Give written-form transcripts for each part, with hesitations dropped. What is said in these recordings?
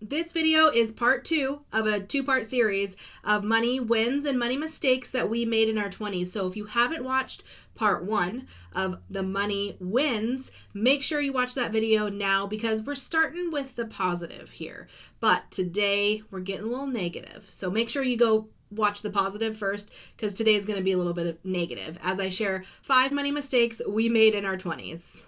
This video is part 2 of a 2-part series of money wins and money mistakes that we made in our 20s. So if you haven't watched part 1 of the money wins, make sure you watch that video now because we're starting with the positive here. But today we're getting a little negative. So make sure you go watch the positive first because today is going to be a little bit of negative as I share 5 money mistakes we made in our 20s.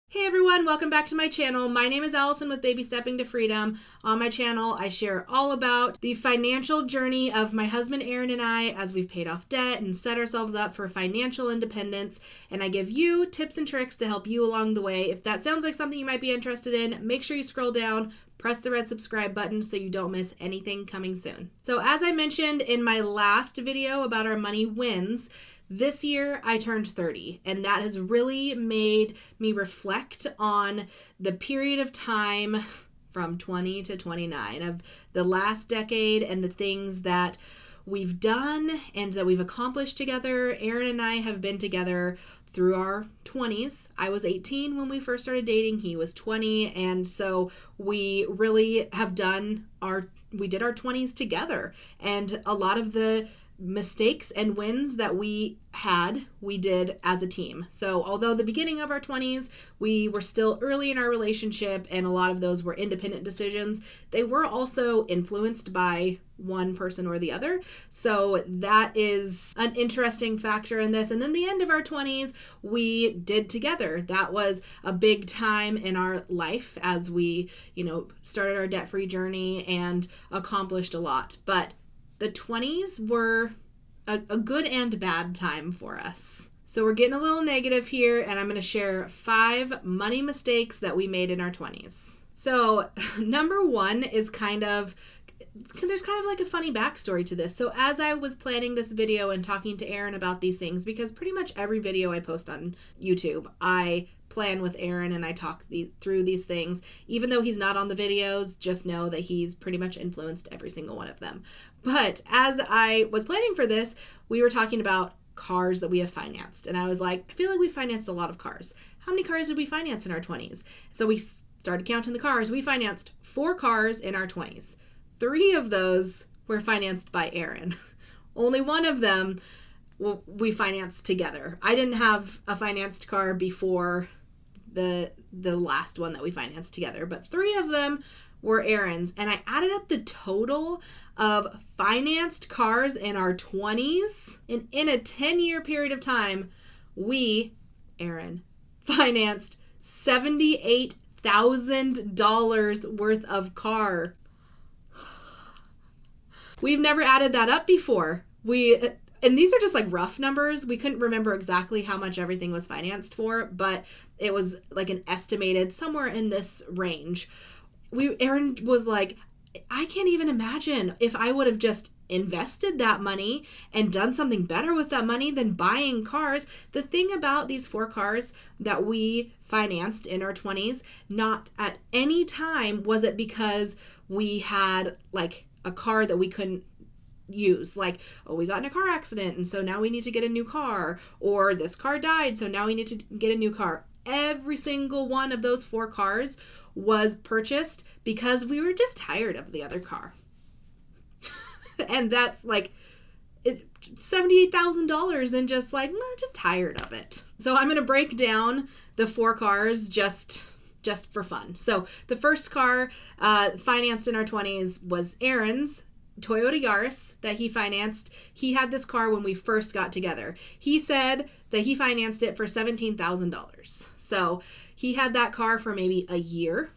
Hey everyone, welcome back to my channel. My name is Allison with Baby Stepping to Freedom. On my channel, I share all about the financial journey of my husband Aaron and I as we've paid off debt and set ourselves up for financial independence. And I give you tips and tricks to help you along the way. If that sounds like something you might be interested in, make sure you scroll down, press the red subscribe button so you don't miss anything coming soon. So as I mentioned in my last video about our money wins, this year I turned 30, and that has really made me reflect on the period of time from 20 to 29 of the last decade and the things that we've done and that we've accomplished together. Aaron and I have been together through our 20s. I was 18 when we first started dating. He was 20, and so we really have we did our 20s together, and a lot of the mistakes and wins that we did as a team. So although the beginning of our 20s, we were still early in our relationship and a lot of those were independent decisions, they were also influenced by one person or the other. So that is an interesting factor in this. And then the end of our 20s, we did together. That was a big time in our life as we, started our debt-free journey and accomplished a lot. But the 20s were a good and bad time for us. So we're getting a little negative here, and I'm going to share 5 money mistakes that we made in our 20s. So number 1 is there's kind of like a funny backstory to this. So as I was planning this video and talking to Aaron about these things, because pretty much every video I post on YouTube, I plan with Aaron and I talk through these things. Even though he's not on the videos, just know that he's pretty much influenced every single one of them. But as I was planning for this, we were talking about cars that we have financed. And I was like, I feel like we financed a lot of cars. How many cars did we finance in our 20s? So we started counting the cars. We financed 4 cars in our 20s. 3 of those were financed by Aaron. Only one of them we financed together. I didn't have a financed car before the last one that we financed together, but 3 of them were Aaron's. And I added up the total of financed cars in our 20s. And in a 10-year period of time, Aaron, financed $78,000 worth of car. We've never added that up before. And these are just like rough numbers. We couldn't remember exactly how much everything was financed for, but it was like an estimated somewhere in this range. Aaron was like, I can't even imagine if I would have just invested that money and done something better with that money than buying cars. The thing about these 4 cars that we financed in our 20s, not at any time was it because we had like a car that we couldn't use, like, oh, we got in a car accident and so now we need to get a new car, or this car died so now we need to get a new car. Every single one of those 4 cars was purchased because we were just tired of the other car. And that's like $78,000 and just like, just tired of it. So I'm going to break down the 4 cars just for fun. So the first car financed in our 20s was Aaron's Toyota Yaris that he financed. He had this car when we first got together. He said that he financed it for $17,000. So he had that car for maybe a year,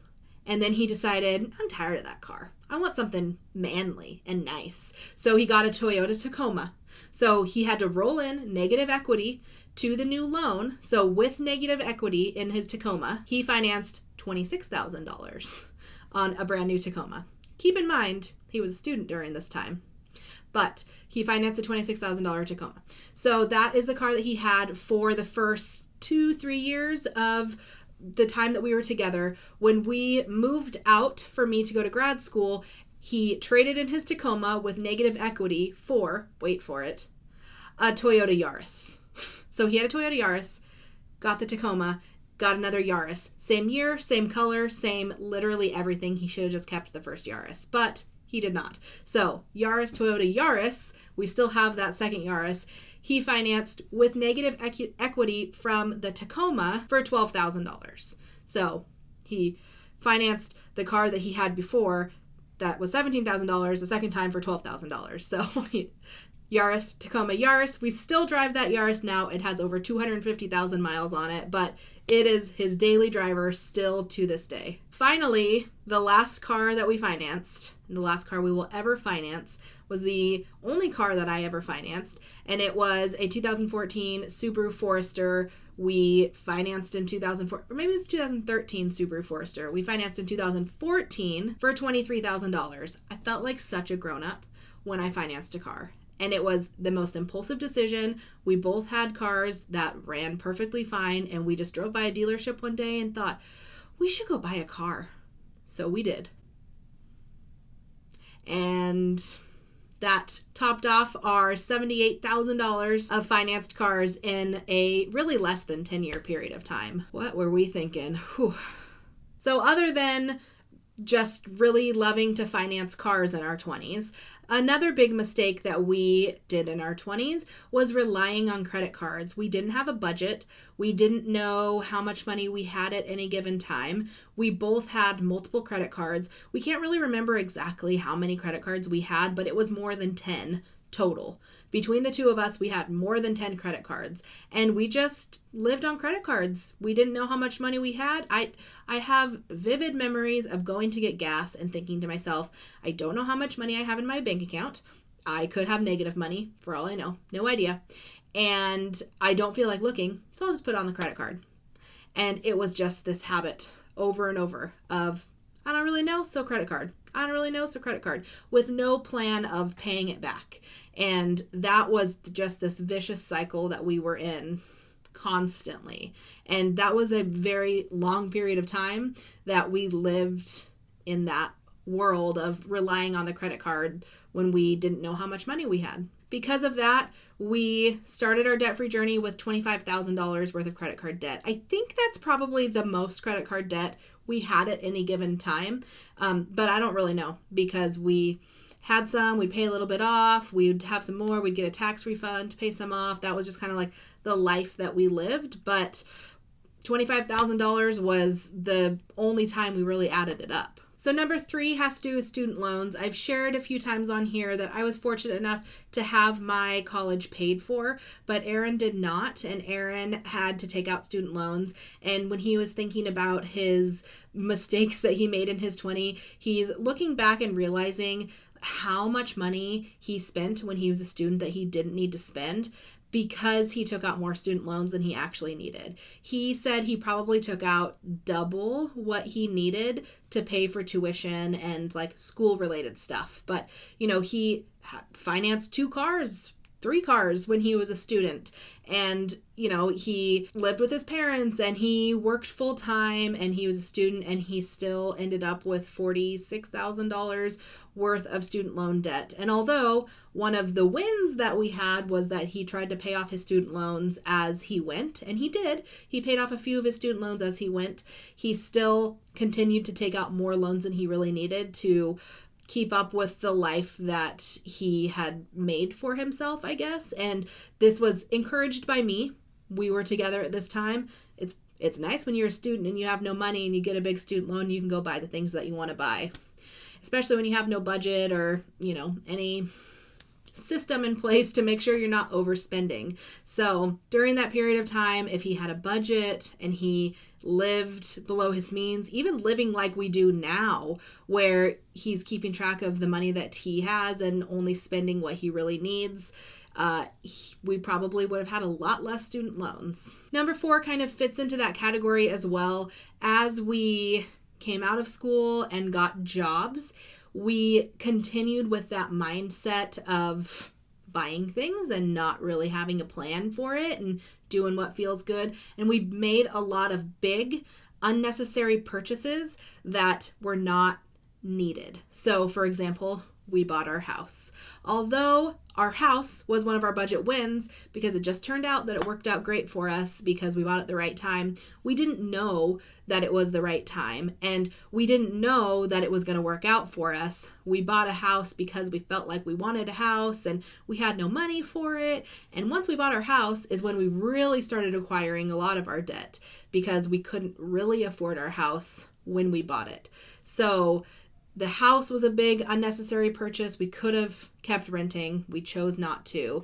and then he decided, I'm tired of that car. I want something manly and nice. So he got a Toyota Tacoma. So he had to roll in negative equity to the new loan. So with negative equity in his Tacoma, he financed $26,000 on a brand new Tacoma. Keep in mind, he was a student during this time, but he financed a $26,000 Tacoma. So that is the car that he had for the first 2-3 years of the time that we were together. When we moved out for me to go to grad school, he traded in his Tacoma with negative equity for, wait for it, a Toyota Yaris. So he had a Toyota Yaris, got the Tacoma, got another Yaris. Same year, same color, same literally everything. He should have just kept the first Yaris, but he did not. So Yaris, Toyota Yaris, we still have that second Yaris. He financed with negative equity from the Tacoma for $12,000. So he financed the car that he had before that was $17,000 the second time for $12,000. So Yaris, Tacoma Yaris. We still drive that Yaris now. It has over 250,000 miles on it, but it is his daily driver still to this day. Finally, the last car that we financed, the last car we will ever finance, was the only car that I ever financed, and it was a 2014 Subaru Forester. We financed in 2004, or maybe it was 2013 Subaru Forester. We financed in 2014 for $23,000. I felt like such a grown-up when I financed a car. And it was the most impulsive decision. We both had cars that ran perfectly fine, and we just drove by a dealership one day and thought, we should go buy a car. So we did. And that topped off our $78,000 of financed cars in a really less than 10-year period of time. What were we thinking? Whew. So other than just really loving to finance cars in our 20s, another big mistake that we did in our 20s was relying on credit cards. We didn't have a budget. We didn't know how much money we had at any given time. We both had multiple credit cards. We can't really remember exactly how many credit cards we had, but it was more than 10 total. Between the two of us, we had more than 10 credit cards, and we just lived on credit cards. We didn't know how much money we had. I have vivid memories of going to get gas and thinking to myself, I don't know how much money I have in my bank account. I could have negative money for all I know. No idea. And I don't feel like looking, so I'll just put it on the credit card. And it was just this habit over and over of, I don't really know, so credit card. I don't really know, so credit card, with no plan of paying it back. And that was just this vicious cycle that we were in constantly. And that was a very long period of time that we lived in that world of relying on the credit card when we didn't know how much money we had. Because of that, we started our debt-free journey with $25,000 worth of credit card debt. I think that's probably the most credit card debt we had at any given time, but I don't really know, because we had some, we'd pay a little bit off, we'd have some more, we'd get a tax refund to pay some off. That was just kind of like the life that we lived, but $25,000 was the only time we really added it up. So number 3 has to do with student loans. I've shared a few times on here that I was fortunate enough to have my college paid for, but Aaron did not, and Aaron had to take out student loans. And when he was thinking about his mistakes that he made in his 20s, he's looking back and realizing how much money he spent when he was a student that he didn't need to spend, because he took out more student loans than he actually needed. He said he probably took out double what he needed to pay for tuition and like school related stuff. But, you know, he financed 2 cars, 3 cars when he was a student. And, you know, he lived with his parents and he worked full time and he was a student, and he still ended up with $46,000 worth of student loan debt. And although one of the wins that we had was that he tried to pay off his student loans as he went, and he did. He paid off a few of his student loans as he went. He still continued to take out more loans than he really needed to keep up with the life that he had made for himself, I guess. And this was encouraged by me. We were together at this time. It's nice when you're a student and you have no money and you get a big student loan, you can go buy the things that you want to buy. Especially when you have no budget or, you know, any system in place to make sure you're not overspending. So during that period of time, if he had a budget and he lived below his means, even living like we do now, where he's keeping track of the money that he has and only spending what he really needs, we probably would have had a lot less student loans. Number 4 kind of fits into that category as well. As we came out of school and got jobs, we continued with that mindset of buying things and not really having a plan for it and doing what feels good. And we made a lot of big, unnecessary purchases that were not needed. So, for example, we bought our house. Although our house was one of our budget wins because it just turned out that it worked out great for us because we bought it at the right time, we didn't know that it was the right time, and we didn't know that it was going to work out for us. We bought a house because we felt like we wanted a house and we had no money for it. And once we bought our house is when we really started acquiring a lot of our debt because we couldn't really afford our house when we bought it. So the house was a big unnecessary purchase. We could have kept renting. We chose not to.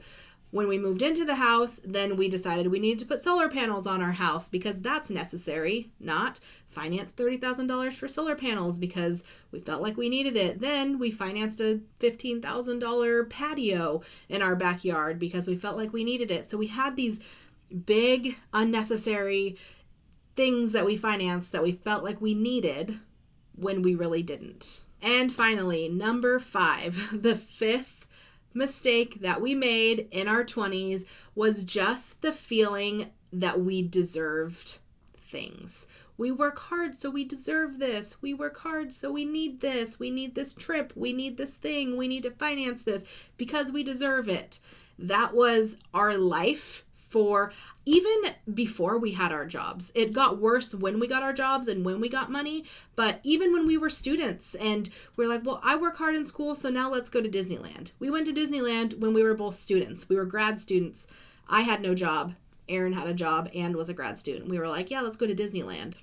When we moved into the house, then we decided we needed to put solar panels on our house because that's necessary, not finance $30,000 for solar panels because we felt like we needed it. Then we financed a $15,000 patio in our backyard because we felt like we needed it. So we had these big unnecessary things that we financed that we felt like we needed when we really didn't. And finally, number 5, the 5th mistake that we made in our 20s was just the feeling that we deserved things. We work hard, so we deserve this. We work hard, so we need this. We need this trip. We need this thing. We need to finance this because we deserve it. That was our life for even before we had our jobs. It got worse when we got our jobs and when we got money, but even when we were students and we're like, well, I work hard in school, so now let's go to Disneyland. We went to Disneyland when we were both students. We were grad students. I had no job. Aaron had a job and was a grad student. We were like, yeah, let's go to Disneyland.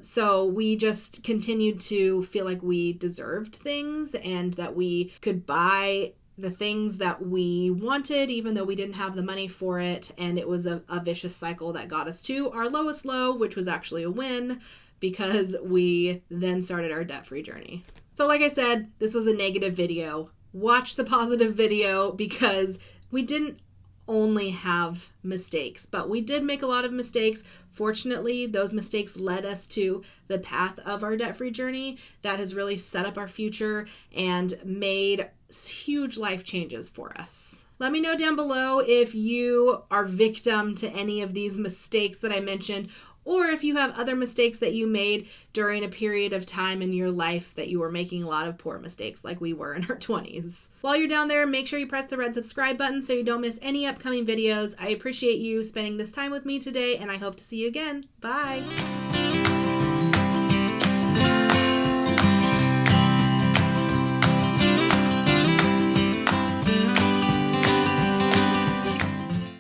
So we just continued to feel like we deserved things and that we could buy the things that we wanted, even though we didn't have the money for it. And it was a vicious cycle that got us to our lowest low, which was actually a win because we then started our debt-free journey. So like I said, this was a negative video. Watch the positive video because we didn't only have mistakes, but we did make a lot of mistakes. Fortunately, those mistakes led us to the path of our debt-free journey that has really set up our future and made huge life changes for us. Let me know down below if you are victim to any of these mistakes that I mentioned, or if you have other mistakes that you made during a period of time in your life that you were making a lot of poor mistakes like we were in our 20s. While you're down there, make sure you press the red subscribe button so you don't miss any upcoming videos. I appreciate you spending this time with me today, and I hope to see you again. Bye!